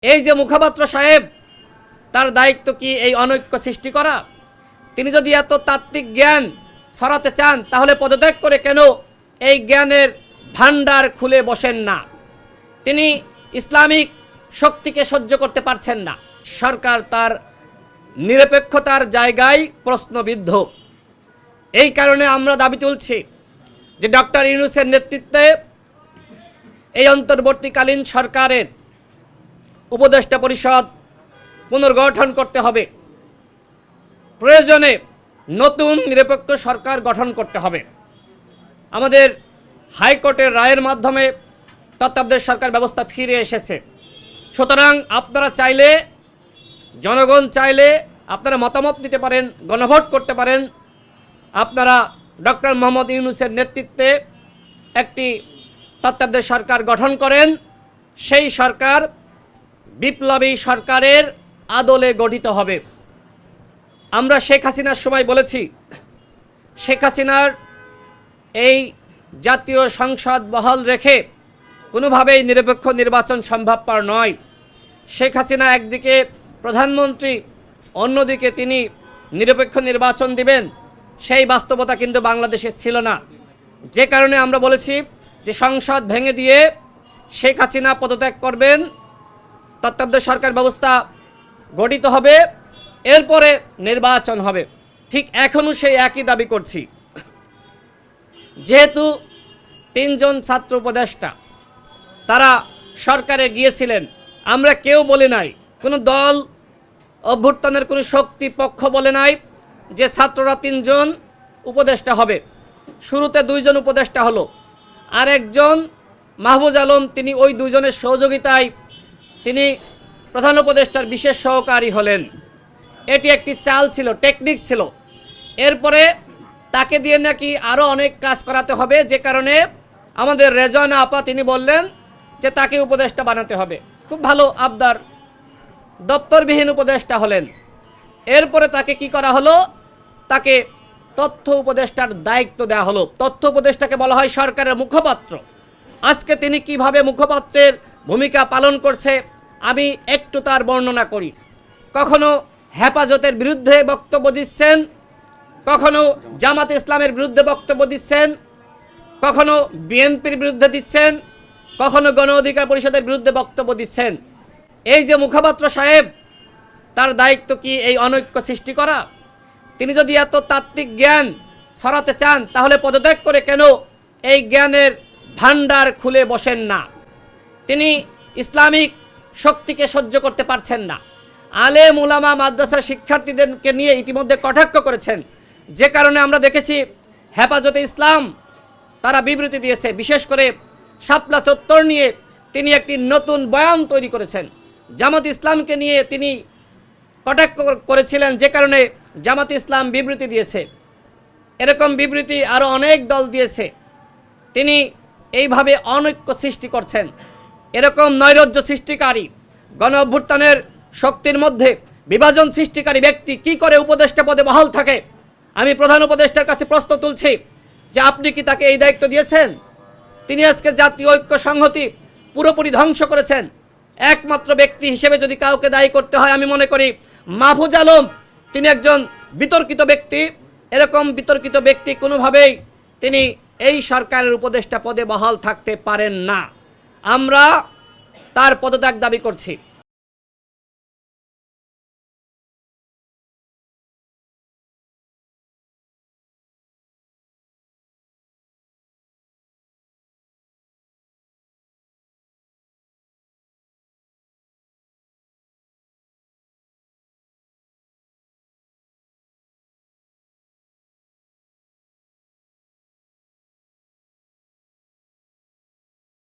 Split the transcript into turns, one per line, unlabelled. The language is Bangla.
এই যে মুখপাত্র সাহেব, তার দায়িত্ব কি এই অনৈক্য সৃষ্টি করা? তিনি যদি এত তাত্ত্বিক জ্ঞান ছড়াতে চান তাহলে পদত্যাগ করে কেন এই জ্ঞানের ভান্ডার খুলে বসেন না? তিনি ইসলামিক শক্তিকে সহ্য করতে পারছেন না। সরকার তার নিরপেক্ষতার জায়গায় প্রশ্নবিদ্ধ। এই কারণে আমরা দাবি তুলছি যে ডক্টর ইউনূসের নেতৃত্বে এই অন্তর্বর্তীকালীন সরকারের উপদেষ্টা পরিষদ পুনর্গঠন করতে হবে। প্রয়োজনে নতুন নিরপেক্ষ সরকার গঠন করতে হবে। আমাদের হাইকোর্টের রায়ের মাধ্যমে তত্ত্বাবধায়ক সরকার ব্যবস্থা ফিরে এসেছে। সুতরাং আপনারা চাইলে, জনগণ চাইলে আপনারা মতামত দিতে পারেন, গণভোট করতে পারেন। আপনারা ডক্টর মোহাম্মদ ইউনূসের নেতৃত্বে একটি তত্ত্বাবধায়ক সরকার গঠন করেন। সেই সরকার বিপ্লবী সরকারের আদলে গঠিত হবে। আমরা শেখ হাসিনার সময় বলেছি, শেখ হাসিনার এই জাতীয় সংসদ বহাল রেখে কোনোভাবেই নিরপেক্ষ নির্বাচন সম্ভবপর নয়। শেখ হাসিনা একদিকে প্রধানমন্ত্রী, অন্যদিকে তিনি নিরপেক্ষ নির্বাচন দিবেন, সেই বাস্তবতা কিন্তু বাংলাদেশে ছিল না। যে কারণে আমরা বলেছি যে সংসদ ভেঙে দিয়ে শেখ হাসিনা পদত্যাগ করবেন, তত্ত্বাবধায়ক সরকার ব্যবস্থা গঠিত হবে, এরপরে নির্বাচন হবে। ঠিক এখনও সেই একই দাবি করছি। যেহেতু তিনজন ছাত্র উপদেষ্টা তারা সরকারে গিয়েছিলেন, আমরা কেউ বলে নাই, কোনো দল অভ্যুত্থানের কোনো শক্তি পক্ষ বলে নাই যে ছাত্ররা তিনজন উপদেষ্টা হবে। শুরুতে দুইজন উপদেষ্টা হলো, আর একজন মাহফুজ আলম, তিনি ওই দুইজনের সহযোগিতায় তিনি প্রধান উপদেষ্টার বিশেষ সহকারী হলেন। এটি একটি চাল ছিল, টেকনিক ছিল। এরপরে তাকে দিয়ে নাকি আরও অনেক কাজ করাতে হবে, যে কারণে আমাদের রেজওয়ানা আপা তিনি বললেন যে তাকে উপদেষ্টা বানাতে হবে। খুব ভালো আবদার, দপ্তরবিহীন উপদেষ্টা হলেন। এরপরে তাকে কি করা হলো? তাকে তথ্য উপদেষ্টার দায়িত্ব দেওয়া হলো। তথ্য উপদেষ্টাকে বলা হয় সরকারের মুখপাত্র। আজকে তিনি কিভাবে মুখপাত্রের ভূমিকা পালন করছে আমি একটু তার বর্ণনা করি। কখনো হেফাজতের বিরুদ্ধে বক্তব্য দিচ্ছেন, কখনো জামাত ইসলামের বিরুদ্ধে বক্তব্য দিচ্ছেন, কখনো বিএনপির বিরুদ্ধে দিচ্ছেন, কখনো গণ অধিকার পরিষদের বিরুদ্ধে বক্তব্য দিচ্ছেন। এই যে মুখপাত্র সাহেব, তার দায়িত্ব কি এই অনৈক্য সৃষ্টি করা? তিনি যদি এত তাত্ত্বিক জ্ঞান ছড়াতে চান তাহলে পদত্যাগ করে কেন এই জ্ঞানের ভান্ডার খুলে বসেন না? তিনি ইসলামিক শক্তিকে সহ্য করতে পারছেন না। আলেম উলামা মাদ্রাসার শিক্ষার্থীদেরকে নিয়ে ইতিমধ্যে কটাক্ষ করেছেন, যে কারণে আমরা দেখেছি হেফাজতে ইসলাম তারা বিবৃতি দিয়েছে। বিশেষ করে শাপলা চত্বর নিয়ে তিনি একটি নতুন বয়ান তৈরি করেছেন। জামাত ইসলামকে নিয়ে তিনি কটাক্ষ করেছিলেন, যে কারণে জামাত ইসলাম বিবৃতি দিয়েছে। এরকম বিবৃতি আরও অনেক দল দিয়েছে। তিনি এইভাবে অনৈক্য সৃষ্টি করছেন। এরকম নৈরাজ্য সৃষ্টিকারী, গণ অভ্যুত্থানের শক্তির মধ্যে বিভাজন সৃষ্টিকারী ব্যক্তি কি করে উপদেষ্টা পদে বহাল থাকে? আমি প্রধান উপদেষ্টার কাছে প্রশ্ন তুলছি যে আপনি কি তাকে এই দায়িত্ব দিয়েছেন? তিনি আজকে জাতীয় ঐক্য সংহতি পুরোপুরি ধ্বংস করেছেন। একমাত্র ব্যক্তি হিসেবে যদি কাউকে দায়ী করতে হয়, আমি মনে করি মাহফুজ আলম তিনি একজন বিতর্কিত ব্যক্তি। এরকম বিতর্কিত ব্যক্তি কোনোভাবেই তিনি এই সরকারের উপদেষ্টা পদে বহাল থাকতে পারেন না। আমরা তার পদত্যাগ দাবি করছি।